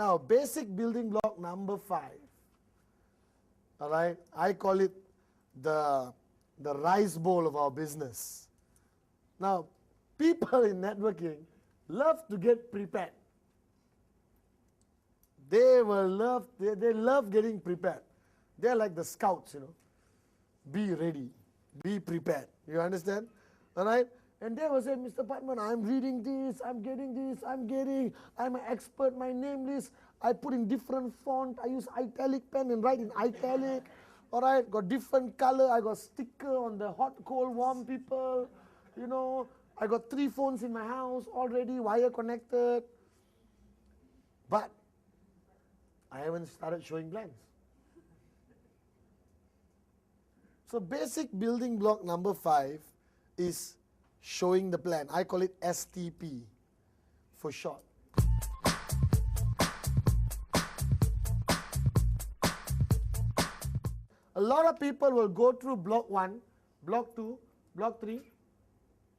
Now, basic building block number 5. All right, I call it the rice bowl of our business. Now, people in networking love to get prepared. They love getting prepared. They're like the scouts, Be ready, be prepared. You understand? All right? And they will say, Mr. Patman, I'm reading this, I'm I'm an expert, my name list, I put in different font, I use italic pen and write in italic. All right, got different color, I got sticker on the hot, cold, warm people. I got 3 phones in my house already, wire connected. But I haven't started showing plans. So basic building block number 5 is showing the plan. I call it STP for short. A lot of people will go through block 1, block 2, block 3,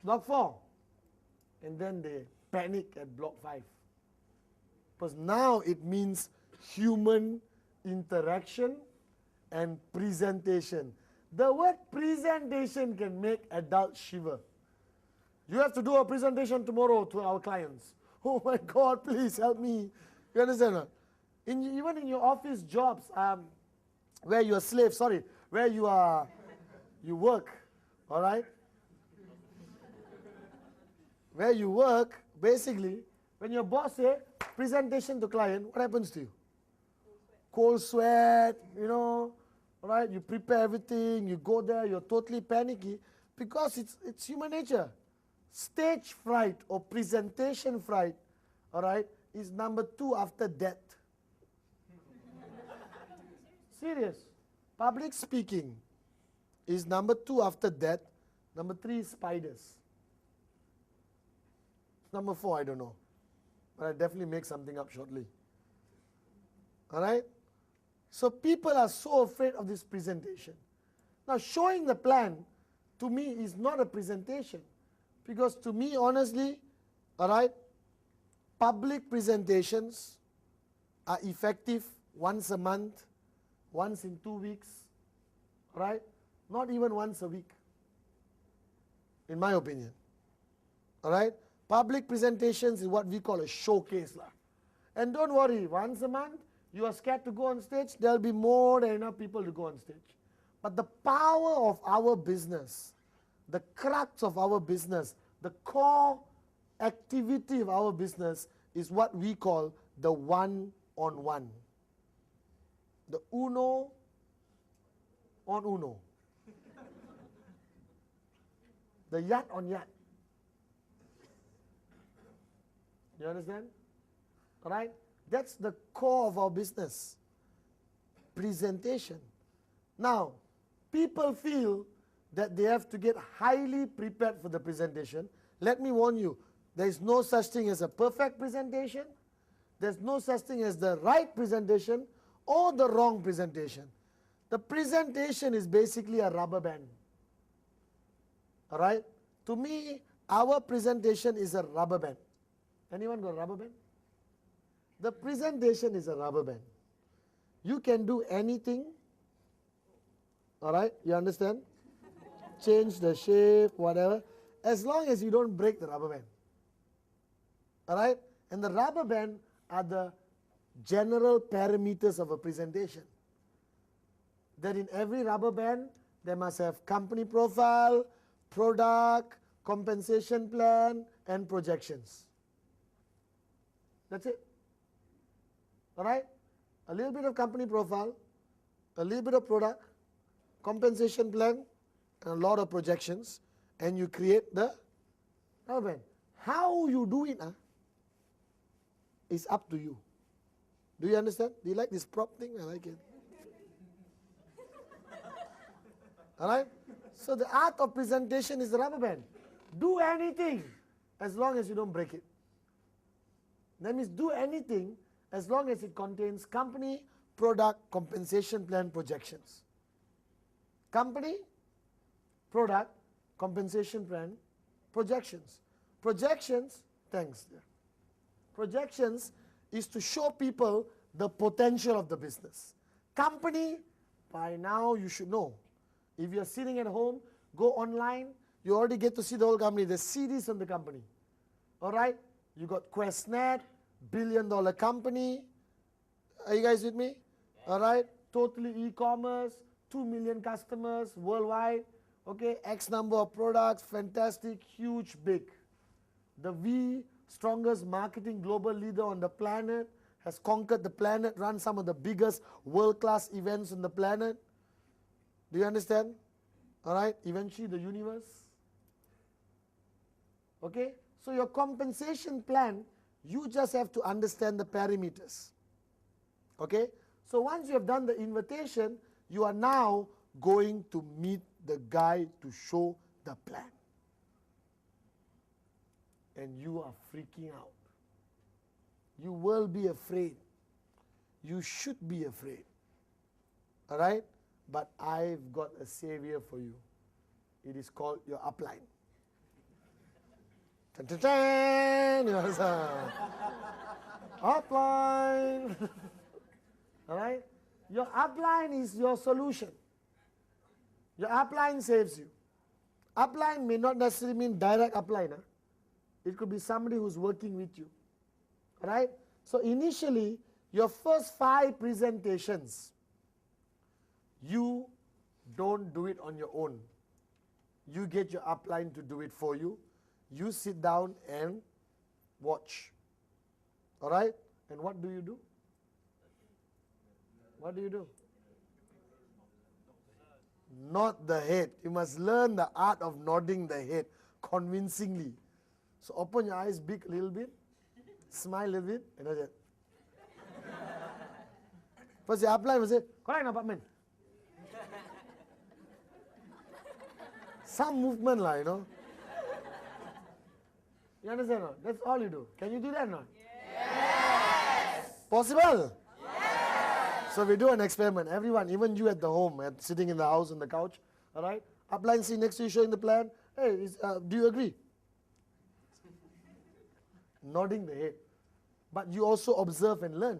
block 4, and then they panic at block 5. Because now it means human interaction and presentation. The word presentation can make adults shiver. You have to do a presentation tomorrow to our clients. Oh my God, please help me. You understand? Even in your office jobs, where you're a slave, where you work, all right? Where you work, basically, when your boss says, presentation to client, what happens to you? Cold sweat, all right? You prepare everything, you go there, you're totally panicky, because it's human nature. Stage fright or presentation fright, all right, is number 2 after death. Serious. Public speaking is number 2 after death. Number 3 is spiders. Number 4, I don't know. But I'll definitely make something up shortly. All right? So people are so afraid of this presentation. Now, showing the plan, to me, is not a presentation. Because to me, honestly, all right, public presentations are effective once a month, once in 2 weeks, right? Not even once a week, in my opinion. All right? Public presentations is what we call a showcase. And don't worry, once a month, you are scared to go on stage, there will be more than enough people to go on stage. But the power of our business, the crux of our business, the core activity of our business is what we call the one-on-one. The uno on uno. The yat on yat. You understand? All right? That's the core of our business. Presentation. Now, people feel that they have to get highly prepared for the presentation. Let me warn you, there is no such thing as a perfect presentation. There's no such thing as the right presentation or the wrong presentation. The presentation is basically a rubber band. All right? To me, our presentation is a rubber band. Anyone got a rubber band? The presentation is a rubber band. You can do anything. All right? You understand? Change the shape, whatever, as long as you don't break the rubber band. All right? And the rubber band are the general parameters of a presentation. That in every rubber band, they must have company profile, product, compensation plan, and projections. That's it. All right? A little bit of company profile, a little bit of product, compensation plan, and a lot of projections, and you create the rubber band. How you do it is up to you. Do you understand? Do you like this prop thing? I like it. All right? So the art of presentation is the rubber band. Do anything as long as you don't break it. That means do anything as long as it contains company, product, compensation plan, projections. Company, product, compensation plan, projections. Projections, thanks. Projections is to show people the potential of the business. Company, by now you should know. If you're sitting at home, go online, you already get to see the whole company. There's CDs on the company. All right? You got QuestNet, billion-dollar company. Are you guys with me? All right? Totally e-commerce, 2 million customers worldwide. Okay, X number of products, fantastic, huge, big. The V, strongest marketing global leader on the planet, has conquered the planet, run some of the biggest world-class events on the planet. Do you understand? All right, eventually the universe. Okay, so your compensation plan, you just have to understand the parameters. Okay, so once you have done the invitation, you are now going to meet the guy to show the plan. And you are freaking out. You will be afraid. You should be afraid. All right? But I've got a savior for you. It is called your upline. Dun, dun, dun. You understand? Upline. All right? Your upline is your solution. Your upline saves you. Upline may not necessarily mean direct upline. Huh? It could be somebody who's working with you. All right? So initially, your first 5 presentations, you don't do it on your own. You get your upline to do it for you. You sit down and watch. All right? And what do you do? What do you do? Nod the head. You must learn the art of nodding the head convincingly. So open your eyes big a little bit, smile a little bit, and that's it. First the upline will say, correct apartment. Some movement lah, you know. You understand or not? That's all you do. Can you do that or not? Yes. Possible? Yes. So we do an experiment. Everyone, even you at the home, sitting in the house on the couch, all right? Upline sitting next to you showing the plan. Hey, do you agree? Nodding the head. But you also observe and learn.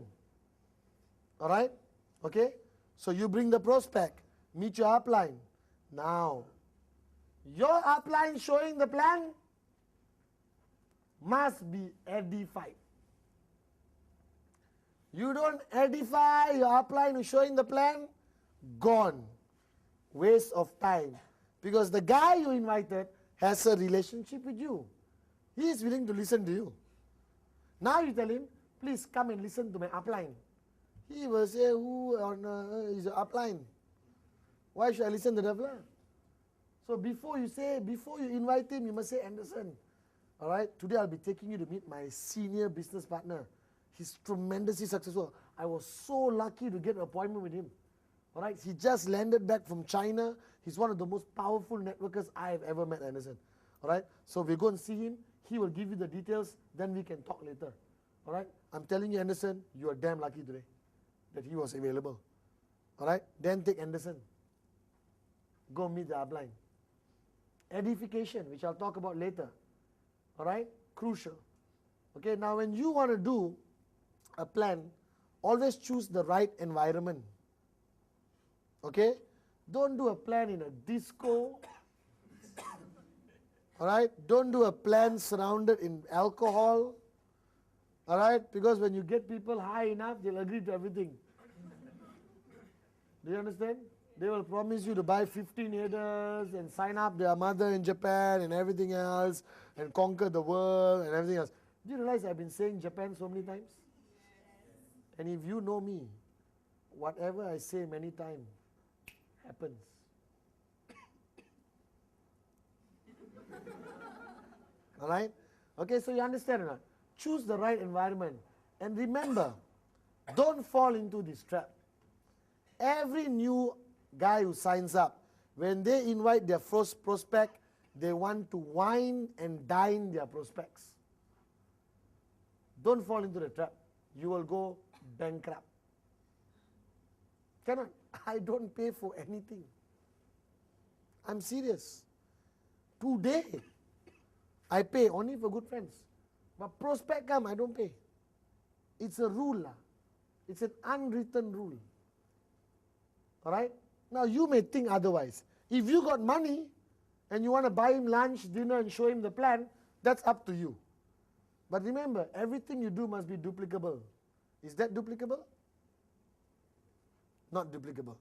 All right? Okay? So you bring the prospect. Meet your upline. Now, your upline showing the plan must be edified. You don't edify your upline who's showing the plan, gone. Waste of time. Because the guy you invited has a relationship with you. He is willing to listen to you. Now you tell him, please come and listen to my upline. He will say, who is your upline? Why should I listen to the fella? So before you invite him, you must say, Anderson, all right, today I'll be taking you to meet my senior business partner. He's tremendously successful. I was so lucky to get an appointment with him. All right, he just landed back from China. He's one of the most powerful networkers I have ever met, Anderson. All right, so we go and see him. He will give you the details, then we can talk later. All right, I'm telling you, Anderson, you are damn lucky today that he was available. All right, then take Anderson. Go meet the upline. Edification, which I'll talk about later. All right, crucial. Okay, now when you want to do a plan, always choose the right environment. Okay, don't do a plan in a disco. All right, don't do a plan surrounded in alcohol. All right, because when you get people high enough, they'll agree to everything. Do you understand? They will promise you to buy 15 headers and sign up their mother in Japan and everything else and conquer the world and everything else. Do you realize I've been saying Japan so many times? Yes. And if you know me, whatever I say many times happens. All right? Okay, so you understand or not? Choose the right environment. And remember, don't fall into this trap. Every new guy who signs up, when they invite their first prospect, they want to wine and dine their prospects. Don't fall into the trap. You will go bankrupt. Cannot. I don't pay for anything. I'm serious. Today, I pay only for good friends. But prospect come, I don't pay. It's a rule. It's an unwritten rule. All right? Now, you may think otherwise. If you got money and you want to buy him lunch, dinner, and show him the plan, that's up to you. But remember, everything you do must be duplicable. Is that duplicable? Not duplicable.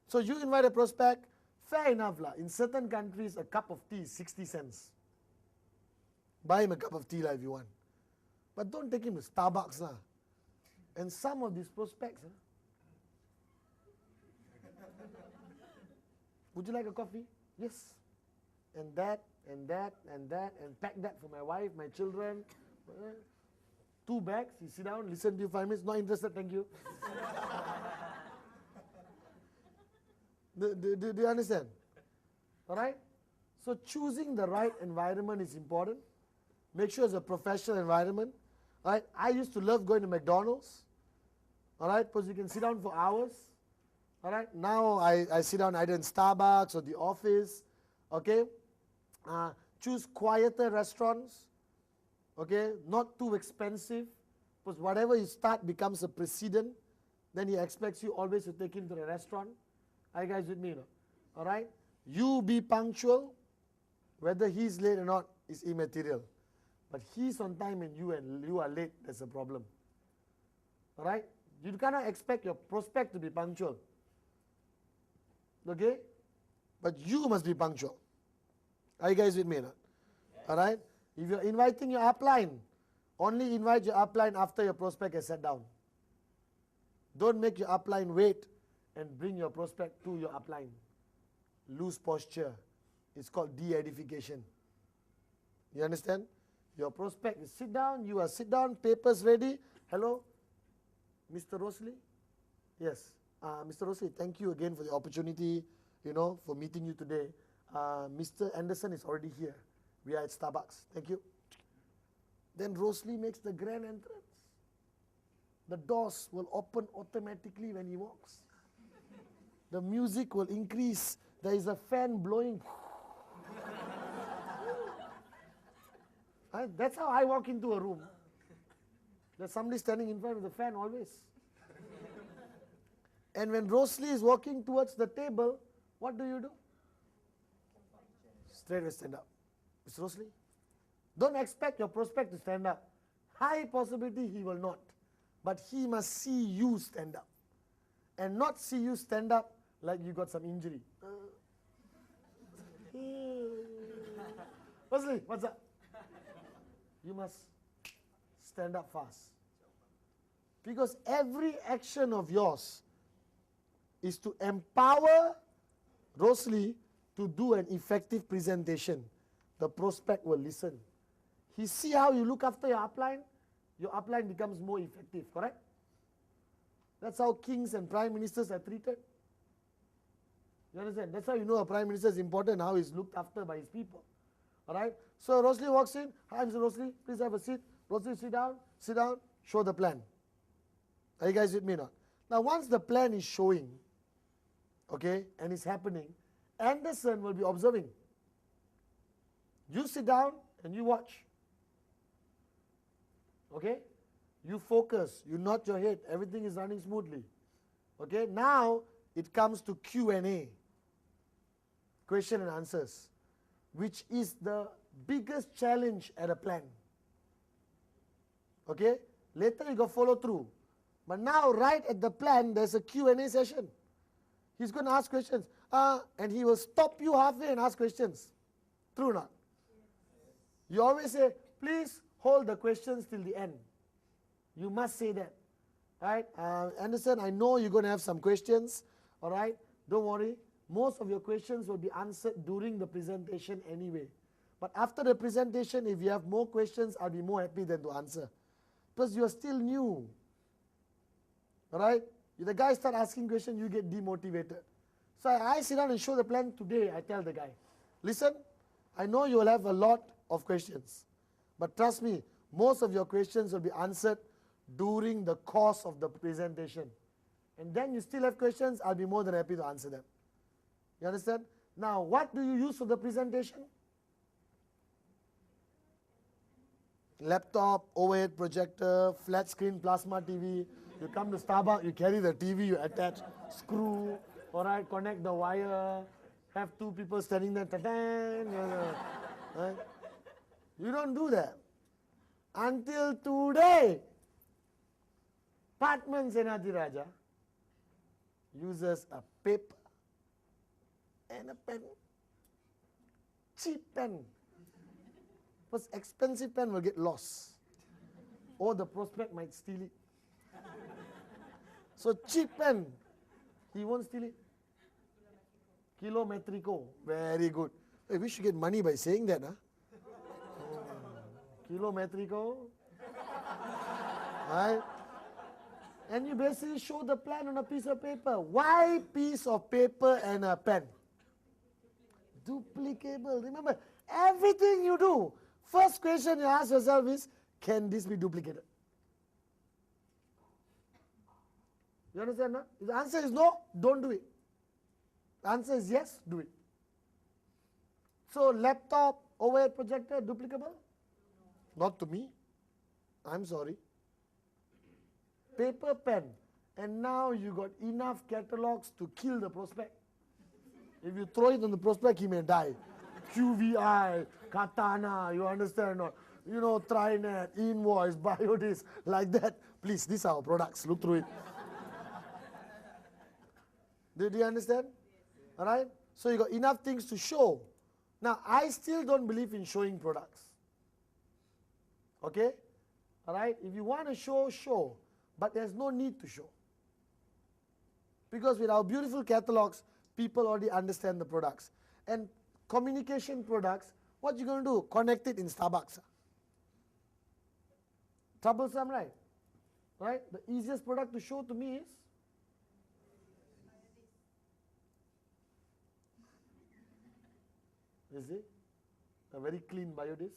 So you invite a prospect, fair enough. In certain countries, a cup of tea is 60 cents. Buy him a cup of tea if you want. But don't take him to Starbucks. And some of these prospects, would you like a coffee? Yes. And that, and that, and that, and pack that for my wife, my children. 2 bags, you sit down, listen to you 5 minutes, not interested, thank you. Do you understand? All right? So choosing the right environment is important. Make sure it's a professional environment. All right? I used to love going to McDonald's. All right? Because you can sit down for hours. All right? Now I sit down either in Starbucks or the office. Okay? Choose quieter restaurants. Okay? Not too expensive. Because whatever you start becomes a precedent. Then he expects you always to take him to the restaurant. Are you guys with me? No? All right? You be punctual. Whether he's late or not is immaterial. But he's on time and you are late, that's a problem. All right? You cannot expect your prospect to be punctual. Okay? But you must be punctual. Are you guys with me? No? Yes. All right? If you're inviting your upline, only invite your upline after your prospect has sat down. Don't make your upline wait and bring your prospect to your upline. Loose posture. It's called de-edification. You understand? Your prospect is sit down, you are sit down, papers ready. Hello, Mr. Rosley? Yes. Mr. Rosley, thank you again for the opportunity, for meeting you today. Mr. Anderson is already here. We are at Starbucks. Thank you. Then Rosley makes the grand entrance. The doors will open automatically when he walks. The music will increase. There is a fan blowing. That's how I walk into a room. There's somebody standing in front of the fan always. And when Rosalie is walking towards the table, what do? Straight away stand up. Miss Rosalie, don't expect your prospect to stand up. High possibility he will not. But he must see you stand up. And not see you stand up like you got some injury. Rosalie, what's up? You must stand up fast. Because every action of yours is to empower Rosalie to do an effective presentation. The prospect will listen. He see how you look after your upline becomes more effective, correct? That's how kings and prime ministers are treated. You understand? That's how you know a prime minister is important, how he's looked after by his people. All right? So Rosalie walks in. Hi, Mr. Rosalie, please have a seat. Rosalie, sit down, show the plan. Are you guys with me now? Now, once the plan is showing, okay, and it's happening, Anderson will be observing. You sit down and you watch. Okay? You focus, you nod your head, everything is running smoothly. Okay? Now, it comes to Q&A, question and answers, which is the biggest challenge at a plan. Okay? Later you got follow through. But now, right at the plan, there's a Q&A session. He's going to ask questions. And he will stop you halfway and ask questions. True or not? You always say, please hold the questions till the end. You must say that. All right? Anderson, I know you're going to have some questions. All right? Don't worry. Most of your questions will be answered during the presentation anyway. But after the presentation, if you have more questions, I'll be more happy than to answer. Because you are still new. All right? If the guy start asking questions, you get demotivated. So I sit down and show the plan today. I tell the guy, listen, I know you will have a lot of questions. But trust me, most of your questions will be answered during the course of the presentation. And then you still have questions, I'll be more than happy to answer them. You understand? Now, what do you use for the presentation? laptop, overhead projector, flat screen plasma TV. You come to Starbucks, you carry the TV, you attach, screw, all right, connect the wire, have two people standing there, right? You don't do that. Until today, Patman Senati Raja uses a paper and a pen. Cheap pen. Because expensive pen will get lost. Or the prospect might steal it. So cheap pen, he won't steal it. Kilometrico, very good. Hey, we should get money by saying that, huh? Kilometrico. Right? And you basically show the plan on a piece of paper. Why piece of paper and a pen? Duplicable. Remember, everything you do, first question you ask yourself is, can this be duplicated? You understand, no? If the answer is no, don't do it. The answer is yes, do it. So laptop, overhead projector, duplicable? Not to me. I'm sorry. Paper, pen. And now you got enough catalogs to kill the prospect. If you throw it on the prospect, he may die. QVI, Katana, you understand? Or, you know, Trinet, Invoice, Biodis, like that. Please, these are our products. Look through it. Did you understand? All right? So you got enough things to show. Now, I still don't believe in showing products. Okay? All right? If you want to show, show. But there's no need to show. Because with our beautiful catalogs, people already understand the products. And communication products, what you going to do? Connect it in Starbucks. Troublesome, right? Right? The easiest product to show to me is it? A very clean biodis.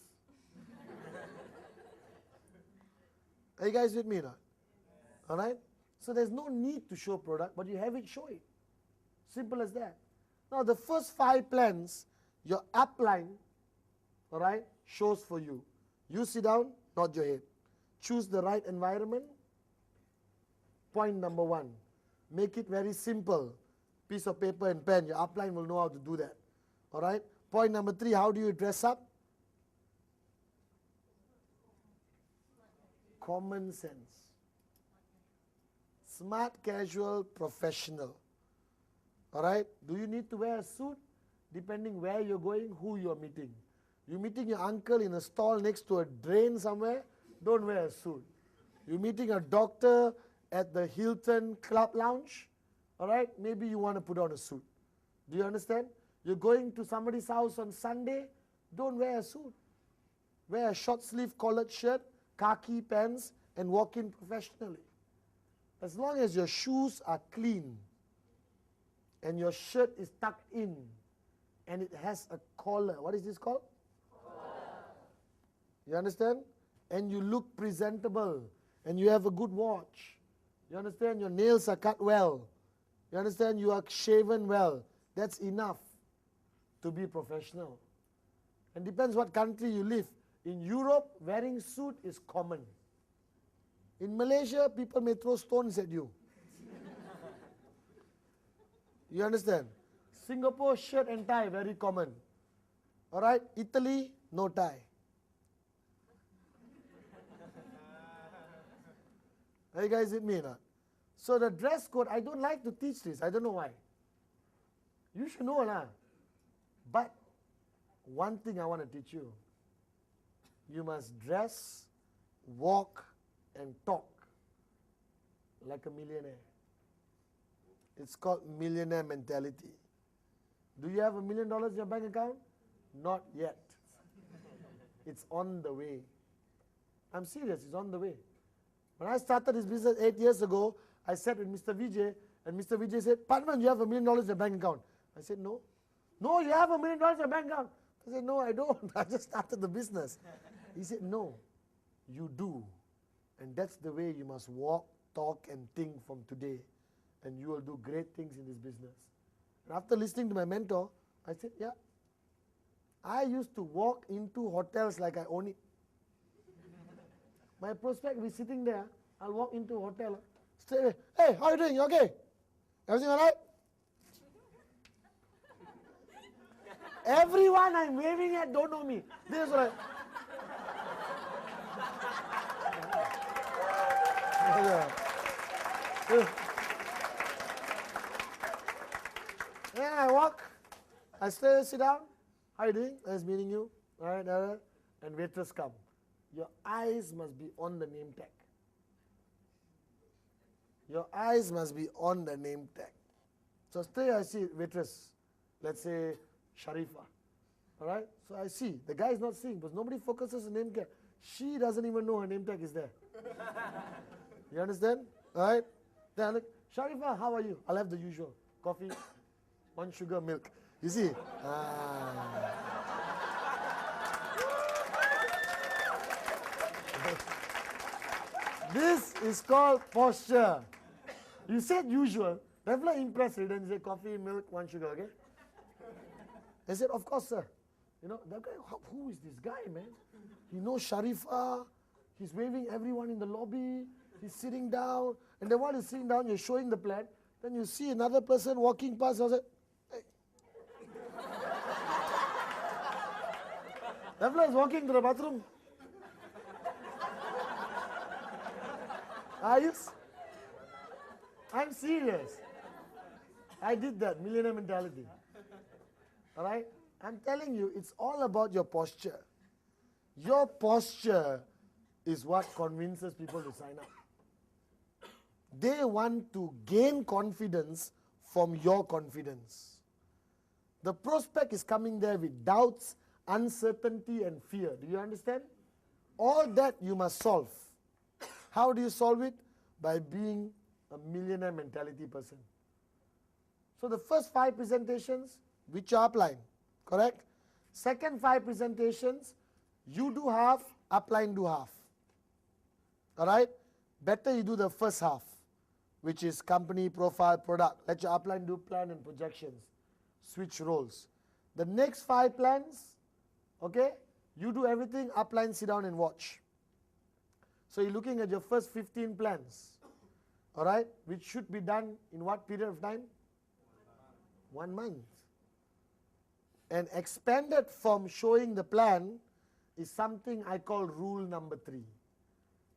Are you guys with me now? All right? So there's no need to show product, but you have it, show it. Simple as that. Now the first 5 plans, your upline, all right, shows for you. You sit down, nod your head. Choose the right environment. Point number 1. Make it very simple. Piece of paper and pen. Your upline will know how to do that. All right? Point number 3, how do you dress up? Common sense. Smart, casual, professional. All right? Do you need to wear a suit? Depending where you're going, who you're meeting. You're meeting your uncle in a stall next to a drain somewhere, don't wear a suit. You're meeting a doctor at the Hilton Club Lounge, all right? Maybe you want to put on a suit. Do you understand? You're going to somebody's house on Sunday, don't wear a suit. Wear a short sleeve collared shirt, khaki pants, and walk in professionally. As long as your shoes are clean and your shirt is tucked in and it has a collar. What is this called? Collar. You understand? And you look presentable and you have a good watch. You understand? Your nails are cut well. You understand? You are shaven well. That's enough to be professional. And depends what country you live. In Europe, wearing suit is common. In Malaysia, people may throw stones at you. You understand? Singapore, shirt and tie, very common. All right? Italy, no tie. Are you guys with me now? So the dress code, I don't like to teach this. I don't know why. You should know, lah. But one thing I want to teach you. You must dress, walk, and talk like a millionaire. It's called millionaire mentality. Do you have $1 million in your bank account? Not yet. It's on the way. I'm serious, it's on the way. When I started this business 8 years ago, I sat with Mr. Vijay, and Mr. Vijay said, Padman, you have $1 million in your bank account. I said, no. No, you have $1 million in your bank account. I said, no, I don't. I just started the business. He said, no, you do. And that's the way you must walk, talk, and think from today. And you will do great things in this business. And after listening to my mentor, I said, yeah. I used to walk into hotels like I own it. My prospect will be sitting there. I'll walk into a hotel. Straight away, hey, how are you doing? You okay? Everything all right? Everyone I'm waving at don't know me. This is like, then I walk, I sit down. How are you doing? Nice meeting you. All right, all right. And waiters come. Your eyes must be on the name tag. Your eyes must be on the name tag. So straight I see waitress, let's say Sharifa. All right? So I see. The guy is not seeing because nobody focuses on name tag. She doesn't even know her name tag is there. You understand? All right? Then I'm like, Sharifa, how are you? I'll have the usual. Coffee, 1 sugar, milk. You see? This is called posture. You said usual. They're like impressed. Then you say coffee, milk, 1 sugar, okay? I said, of course, sir. You know, that guy, who is this guy, man? He knows Sharifa. He's waving everyone in the lobby. He's sitting down. And then while he's sitting down, you're showing the plan. Then you see another person walking past. I was like, hey. That fella is walking to the bathroom. I'm serious. I did that, millionaire mentality. All right? I'm telling you, it's all about your posture. Your posture is what convinces people to sign up. They want to gain confidence from your confidence. The prospect is coming there with doubts, uncertainty, and fear. Do you understand? All that you must solve. How do you solve it? By being a millionaire mentality person. So the first 5 presentations, which are upline, correct? Second 5 presentations, you do half, upline do half. All right? Better you do the first half, which is company, profile, product. Let your upline do plan and projections. Switch roles. The next 5 plans, okay, you do everything, upline sit down and watch. So you're looking at your first 15 plans, all right, which should be done in what period of time? 1 month. And expanded from showing the plan is something I call rule number 3.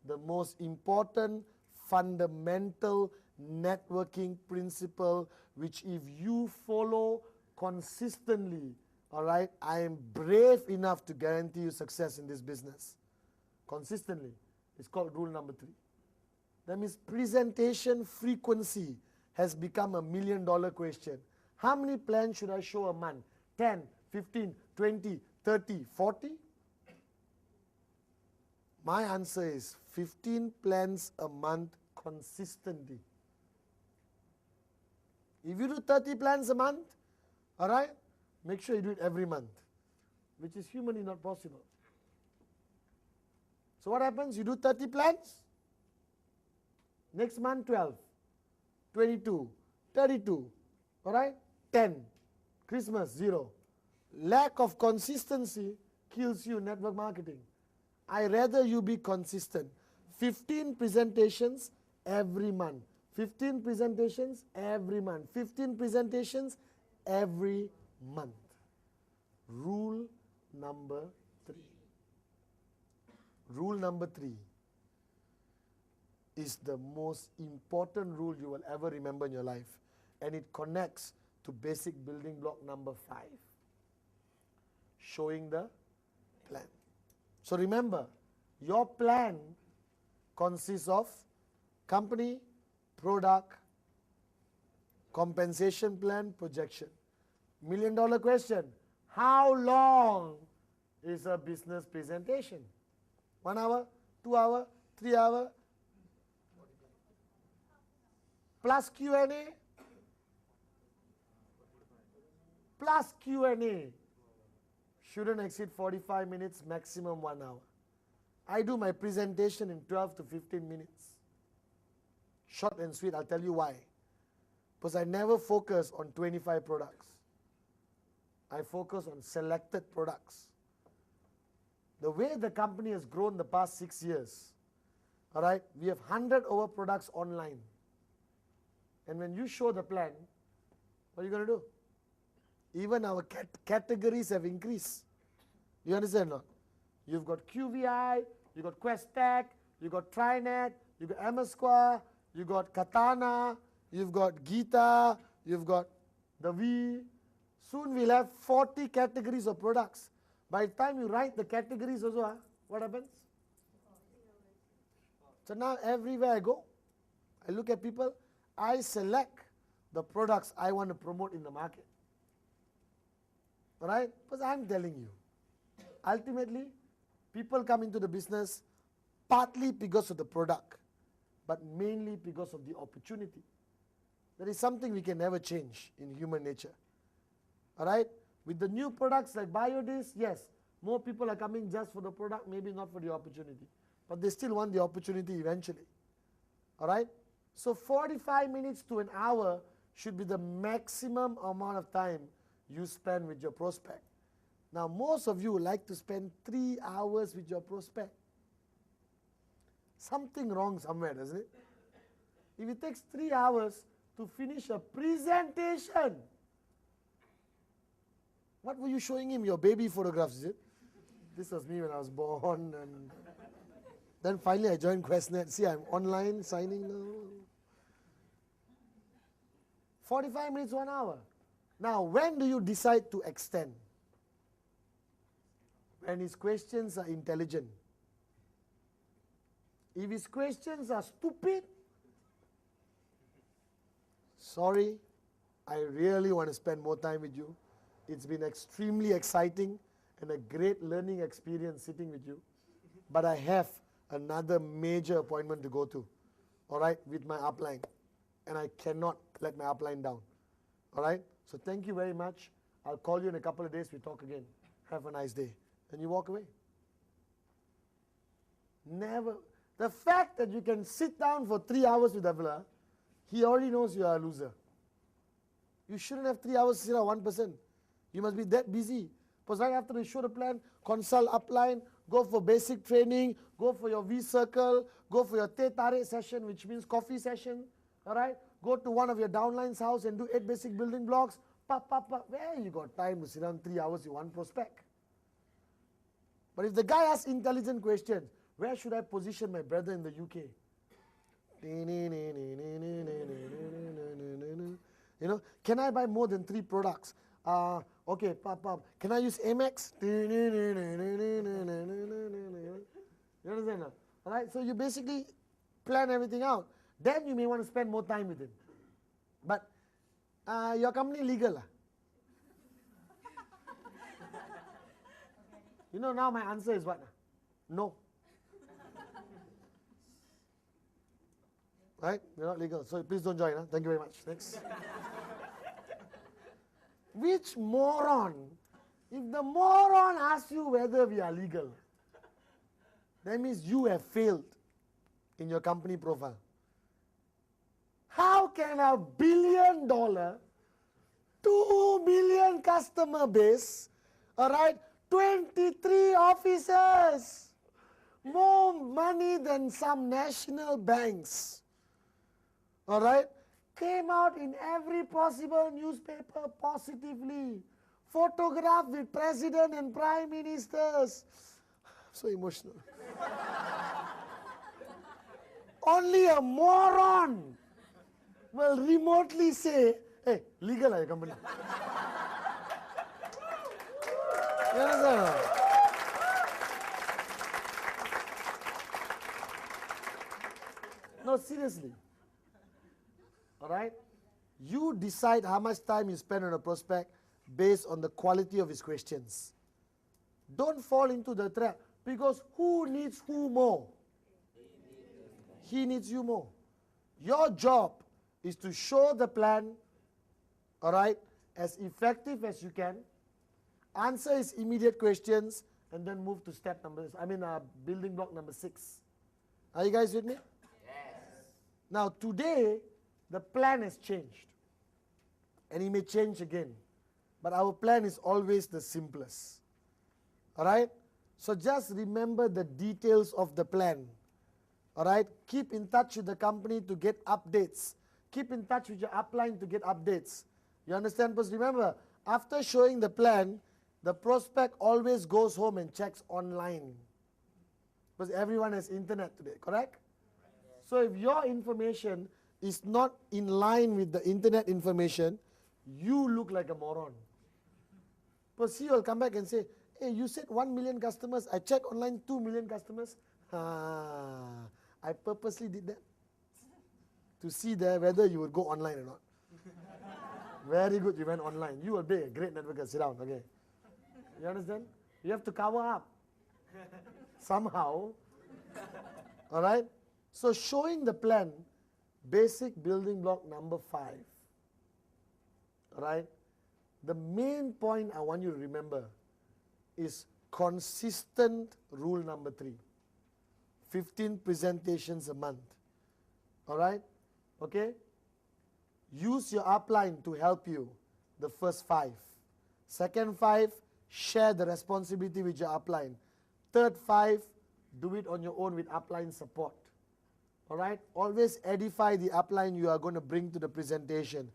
The most important fundamental networking principle, which if you follow consistently, all right, I am brave enough to guarantee you success in this business. Consistently. It's called rule number 3. That means presentation frequency has become a $1 million question. How many plans should I show a month? 10, 15, 20, 30, 40? My answer is 15 plans a month consistently. If you do 30 plans a month, all right, make sure you do it every month, which is humanly not possible. So what happens? You do 30 plans. Next month, 12, 22, 32, all right, 10. Christmas, 0. Lack of consistency kills you in network marketing. I rather you be consistent. 15 presentations every month. 15 presentations every month. 15 presentations every month. Rule number 3. Rule number 3 is the most important rule you will ever remember in your life. And it connects to basic building block number 5. Showing the plan. So remember, your plan consists of company, product, compensation plan, projection. $1 million question. How long is a business presentation? 1 hour, 2 hour, 3 hour? Plus Q&A? Plus Q&A. Shouldn't exceed 45 minutes, maximum 1 hour. I do my presentation in 12 to 15 minutes. Short and sweet, I'll tell you why. Because I never focus on 25 products. I focus on selected products. The way the company has grown the past 6 years, All right, we have 100 over products online. And when you show the plan, what are you going to do? Even our categories have increased. You understand or not? You've got QVI, you've got Questec, you've got Trinet, you've got MS Square, you've got Katana, you've got Gita, you've got the V. Soon we'll have 40 categories of products. By the time you write the categories also, what happens? So now everywhere I go, I look at people, I select the products I want to promote in the market. Alright? Because I'm telling you, ultimately, people come into the business partly because of the product, but mainly because of the opportunity. That is something we can never change in human nature. Alright? With the new products like Biodis, yes, more people are coming just for the product, maybe not for the opportunity. But they still want the opportunity eventually. Alright? So 45 minutes to an hour should be the maximum amount of time you spend with your prospect. Now, most of you like to spend 3 hours with your prospect. Something wrong somewhere, doesn't it? If it takes 3 hours to finish a presentation, what were you showing him? Your baby photographs, is it? This was me when I was born. And then finally I joined QuestNet. See, I'm online signing now. 45 minutes, 1 hour. Now, when do you decide to extend? When his questions are intelligent. If his questions are stupid, sorry, I really want to spend more time with you. It's been extremely exciting and a great learning experience sitting with you. But I have another major appointment to go to, all right, with my upline. And I cannot let my upline down, all right? So thank you very much. I'll call you in a couple of days. We talk again. Have a nice day. And you walk away. Never. The fact that you can sit down for 3 hours with Abdullah, he already knows you are a loser. You shouldn't have 3 hours to sit on one person. You must be that busy. Because right after you show the plan, consult upline, go for basic training, go for your V-circle, go for your teh tarik session, which means coffee session, all right? Go to one of your downline's house and do 8 basic building blocks. Where you got time to sit down 3 hours with one prospect? But if the guy asks intelligent questions, where should I position my brother in the UK? You know, can I buy more than 3 products? Okay, can I use Amex? You understand? All right, so you basically plan everything out. Then you may want to spend more time with him. But your company legal? You know, now my answer is what? No. Right? We're not legal. So please don't join. Huh? Thank you very much. Next. Which moron? If the moron asks you whether we are legal, that means you have failed in your company profile. How can a $1 billion, 2 million customer base, all right, 23 officers, more money than some national banks, all right, came out in every possible newspaper positively, photographed with president and prime ministers. So emotional. Only a moron will remotely say, hey, legal are your company. You understand? No, seriously. All right? You decide how much time you spend on a prospect based on the quality of his questions. Don't fall into the trap, because who needs who more? He needs you more. Your job is to show the plan, all right, as effective as you can, answer his immediate questions, and then move to step building block number 6. Are you guys with me? Yes. Now today, the plan has changed. And it may change again. But our plan is always the simplest. All right? So just remember the details of the plan. All right? Keep in touch with the company to get updates. Keep in touch with your upline to get updates. You understand? Because remember, after showing the plan, the prospect always goes home and checks online. Because everyone has internet today, correct? So if your information is not in line with the internet information, you look like a moron. Because he will come back and say, hey, you said 1 million customers, I checked online 2 million customers. I purposely did that to see there whether you would go online or not. Very good, you went online. You will be a great networker. Sit down, okay. You understand? You have to cover up somehow. All right? So showing the plan, basic building block number 5. All right? The main point I want you to remember is consistent rule number 3. 15 presentations a month. All right? Okay? Use your upline to help you, the first 5. Second 5, share the responsibility with your upline. Third 5, do it on your own with upline support. All right? Always edify the upline you are going to bring to the presentation.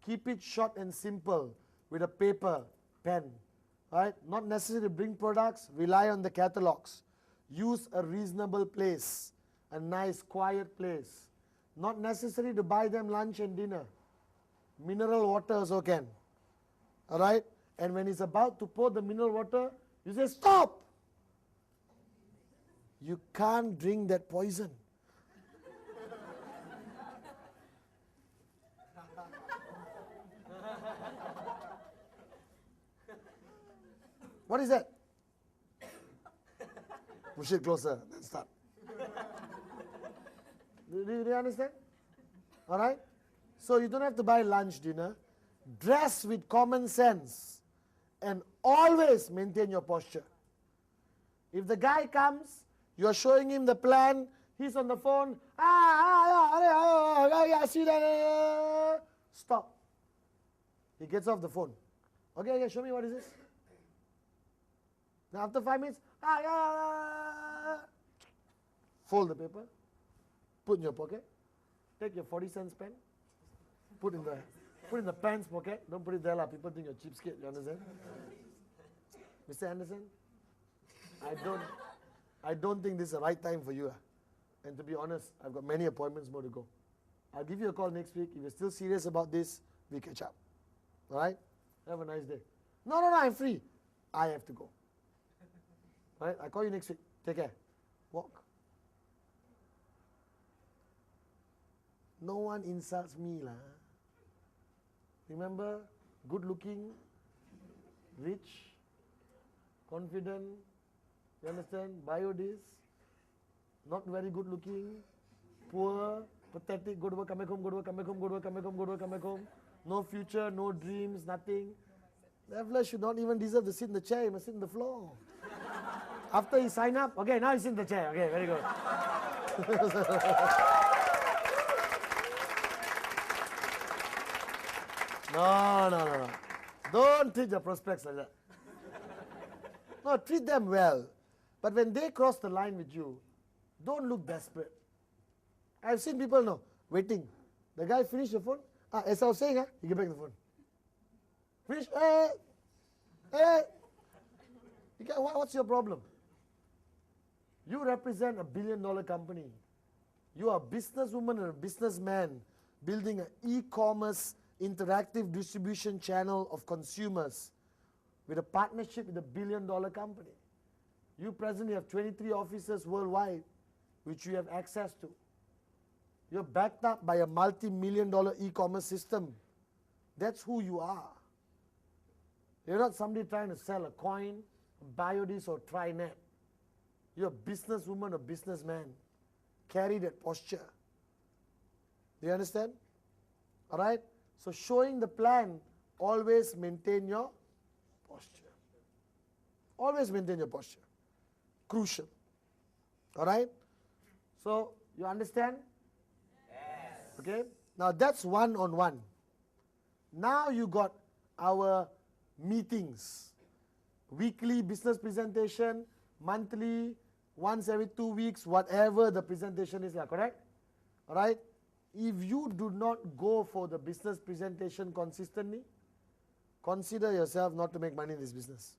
Keep it short and simple with a paper, pen. All right? Not necessary to bring products, rely on the catalogs. Use a reasonable place, a nice quiet place. Not necessary to buy them lunch and dinner. Mineral water also can. All right? And when he's about to pour the mineral water, you say, stop! You can't drink that poison. What is that? Push it closer, then start. Do you understand? All right? So you don't have to buy lunch, dinner. Dress with common sense and always maintain your posture. If the guy comes, you're showing him the plan, he's on the phone, see that, stop. He gets off the phone. Okay, show me what is this. Now after 5 minutes, fold the paper, put in your pocket, take your 40-cent pen, put in the pants pocket. Don't put it there, people think you're cheapskate, you understand? Mr. Anderson, I don't think this is the right time for you. And to be honest, I've got many appointments more to go. I'll give you a call next week. If you're still serious about this, we catch up. All right? Have a nice day. No, I'm free. I have to go. All right? I'll call you next week. Take care. Walk. No one insults me, lah. Remember, good looking, rich, confident, you understand? Bio this, not very good looking, poor, pathetic, go to work, come back home, go to work, come back home, go to work, come back home, go to work, come back home. No future, no dreams, nothing. That fella should not even deserve to sit in the chair, he must sit on the floor. After he sign up, okay, now he's in the chair. Okay, very good. No. Don't treat your prospects like that. No, treat them well. But when they cross the line with you, don't look desperate. I've seen people waiting. The guy finished the phone. As I was saying, he get back the phone. Finish. Hey. What's your problem? You represent $1 billion company. You are a businesswoman or a businessman building an e-commerce interactive distribution channel of consumers with a partnership with a $1 billion company. You presently have 23 offices worldwide which you have access to. You're backed up by a multi-million-dollar e-commerce system. That's who you are. You're not somebody trying to sell a coin, Biodis or Trinet. You're a businesswoman or businessman. Carry that posture. Do you understand? All right? So showing the plan, always maintain your posture. Always maintain your posture. Crucial. All right? So you understand? Yes. Okay? Now that's one-on-one. Now you got our meetings. Weekly business presentation, monthly, once every 2 weeks, whatever the presentation is, correct? All right? If you do not go for the business presentation consistently, consider yourself not to make money in this business.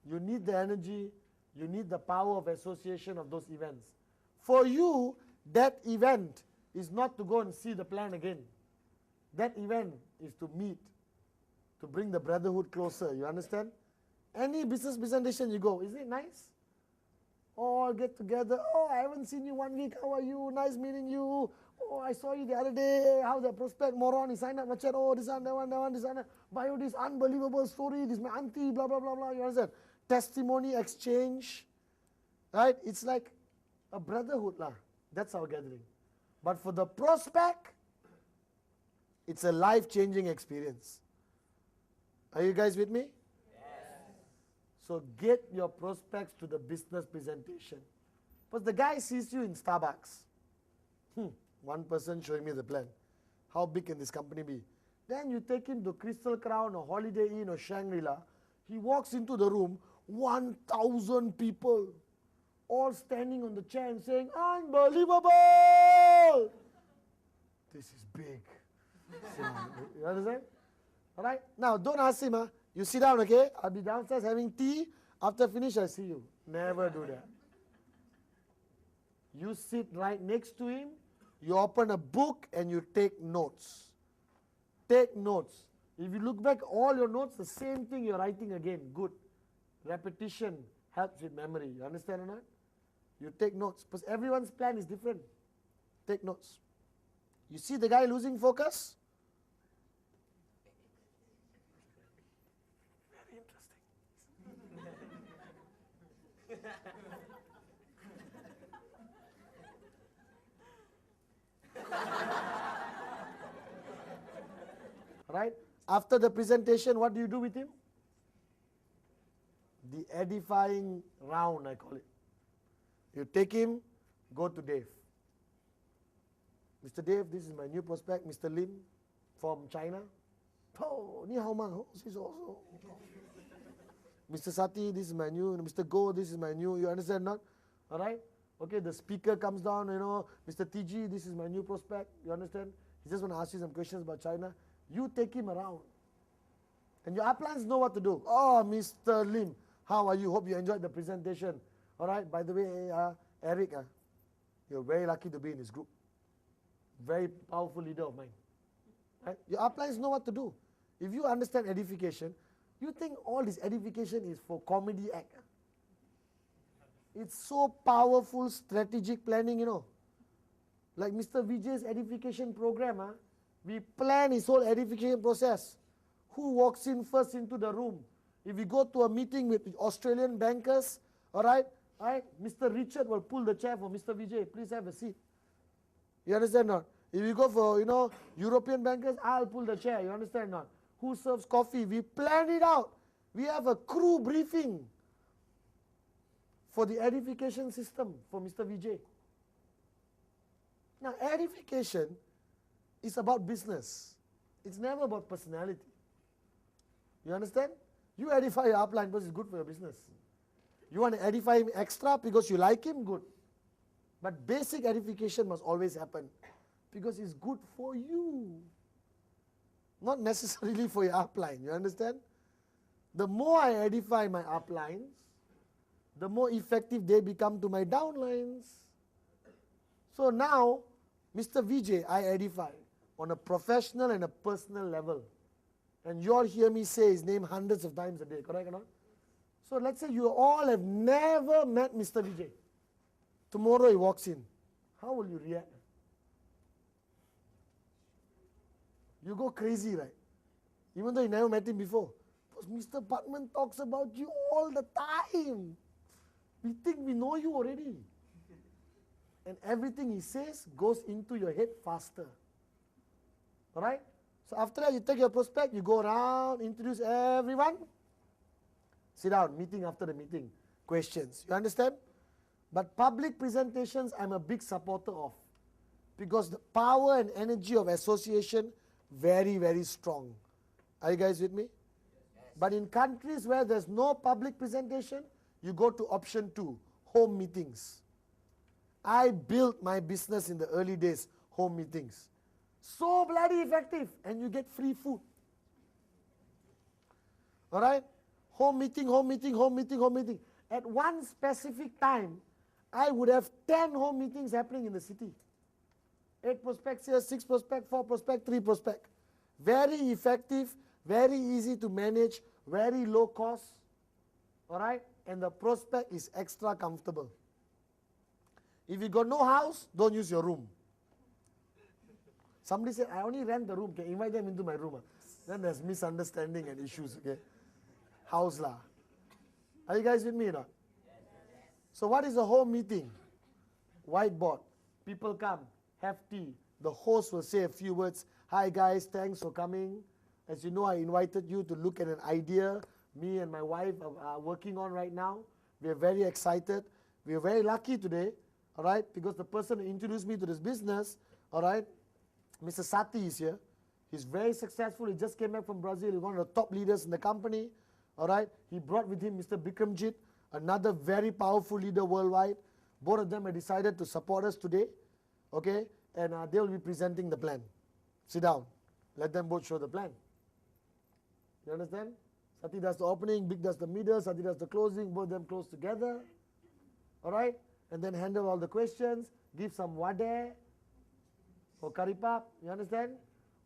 You need the energy, you need the power of association of those events. For you, that event is not to go and see the plan again. That event is to meet, to bring the brotherhood closer. You understand? Any business presentation you go, isn't it nice? All get together. Oh, I haven't seen you 1 week. How are you? Nice meeting you. Oh, I saw you the other day. How the prospect moron, he signed up my chat. Oh, this one, that one, that one, this one. Bio, this unbelievable story. This is my auntie, blah, blah, blah, blah. You understand? Testimony exchange. Right? It's like a brotherhood lah. That's our gathering. But for the prospect, it's a life-changing experience. Are you guys with me? So get your prospects to the business presentation. But the guy sees you in Starbucks. One person showing me the plan. How big can this company be? Then you take him to Crystal Crown or Holiday Inn or Shangri-La. He walks into the room, 1,000 people, all standing on the chair and saying, unbelievable! This is big. You understand? All right? Now, don't ask him, you sit down, okay? I'll be downstairs having tea. After finish, I see you. Never do that. You sit right next to him. You open a book and you take notes. Take notes. If you look back, all your notes, the same thing you're writing again. Good. Repetition helps with memory. You understand or not? You take notes. Because everyone's plan is different. Take notes. You see the guy losing focus? Very interesting. Right? After the presentation, what do you do with him? The edifying round, I call it. You take him, go to Dave. Mr. Dave, this is my new prospect, Mr. Lim from China. Oh, ni hao ma, oh, she's also. Mr. Sati, this is my new, Mr. Go, this is my new, you understand not? All right? Okay, the speaker comes down, Mr. TG, this is my new prospect, you understand? He just want to ask you some questions about China. You take him around. And your uplines know what to do. Oh, Mr. Lim, how are you? Hope you enjoyed the presentation. All right, by the way, Eric, you're very lucky to be in this group. Very powerful leader of mine. Right? Your uplines know what to do. If you understand edification, you think all this edification is for comedy act. It's so powerful strategic planning, Like Mr. Vijay's edification program, we plan his whole edification process. Who walks in first into the room? If we go to a meeting with Australian bankers, all right, Mr. Richard will pull the chair for Mr. Vijay. Please have a seat. You understand not? If you go for, European bankers, I'll pull the chair. You understand not? Who serves coffee? We plan it out. We have a crew briefing for the edification system for Mr. Vijay. Now, edification is about business. It's never about personality. You understand? You edify your upline because it's good for your business. You want to edify him extra because you like him, good. But basic edification must always happen because it's good for you. Not necessarily for your upline, you understand? The more I edify my uplines, the more effective they become to my downlines. So now, Mr. Vijay, I edify on a professional and a personal level. And you all hear me say his name hundreds of times a day, correct or not? So let's say you all have never met Mr. Vijay. Tomorrow he walks in. How will you react? You go crazy, right? Even though you never met him before. Because Mr. Patman talks about you all the time. We think we know you already. And everything he says goes into your head faster. Alright? So after that, you take your prospect, you go around, introduce everyone. Sit down, meeting after the meeting. Questions. You understand? But public presentations, I'm a big supporter of. Because the power and energy of association, very, very strong. Are you guys with me? Yes. But in countries where there's no public presentation, you go to option 2, home meetings. I built my business in the early days, home meetings. So bloody effective, and you get free food. All right? Home meeting, home meeting, home meeting, home meeting. At one specific time, I would have 10 home meetings happening in the city. 8 prospects here, 6 prospects, 4 prospects, 3 prospects. Very effective, very easy to manage, very low cost. All right? And the prospect is extra comfortable. If you got no house, don't use your room. Somebody said, I only rent the room. Can invite them into my room. Then there's misunderstanding and issues. Okay, house lah. Are you guys with me or not? So what is a home meeting? Whiteboard. People come, have tea. The host will say a few words. Hi guys, thanks for coming. As you know, I invited you to look at an idea me and my wife are working on right now. We are very excited. We are very lucky today, all right, because the person who introduced me to this business, all right, Mr. Sati is here. He's very successful. He just came back from Brazil. He's one of the top leaders in the company, all right. He brought with him Mr. Bikramjit, another very powerful leader worldwide. Both of them have decided to support us today, okay, and they will be presenting the plan. Sit down. Let them both show the plan. You understand? Sati does the opening, Big does the middle, Sati does the closing, both of them close together. All right? And then handle all the questions, give some wade or curry pap. You understand?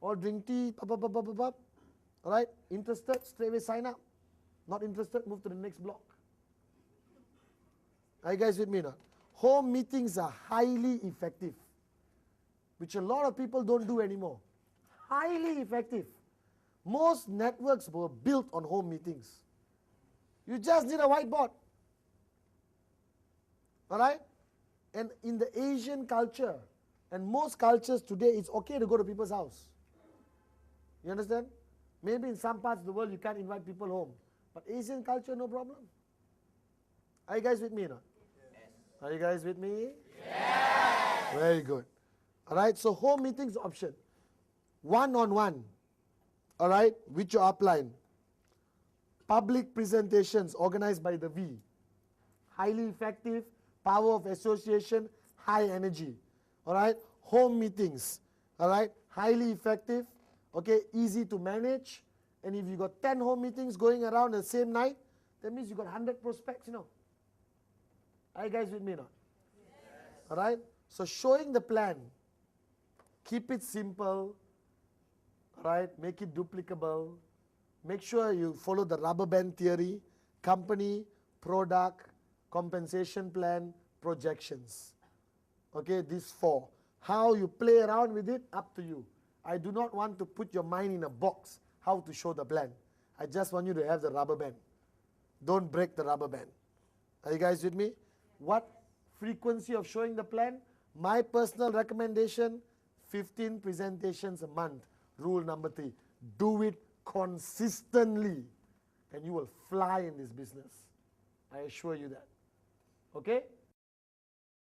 Or drink tea, pop, pop, pop, pop, pop. All right? Interested, straight away sign up. Not interested, move to the next block. Are you guys with me now? Home meetings are highly effective, which a lot of people don't do anymore. Highly effective. Most networks were built on home meetings. You just need a whiteboard. All right? And in the Asian culture, and most cultures today, it's okay to go to people's house. You understand? Maybe in some parts of the world, you can't invite people home. But Asian culture, no problem. Are you guys with me now? Yes. Are you guys with me? Yes. Very good. All right, so home meetings option. One-on-one. All right, with your upline. Public presentations organized by the V. Highly effective, power of association, high energy. All right, home meetings. All right, highly effective, okay, easy to manage. And if you got 10 home meetings going around the same night, that means you got 100 prospects, you know. Are you guys with me now? Yes. All right, so showing the plan. Keep it simple. Right, make it duplicable. Make sure you follow the rubber band theory, company, product, compensation plan, projections. Okay, these 4. How you play around with it, up to you. I do not want to put your mind in a box, how to show the plan. I just want you to have the rubber band. Don't break the rubber band. Are you guys with me? What frequency of showing the plan? My personal recommendation, 15 presentations a month. Rule number 3, do it consistently and you will fly in this business. I assure you that. Okay?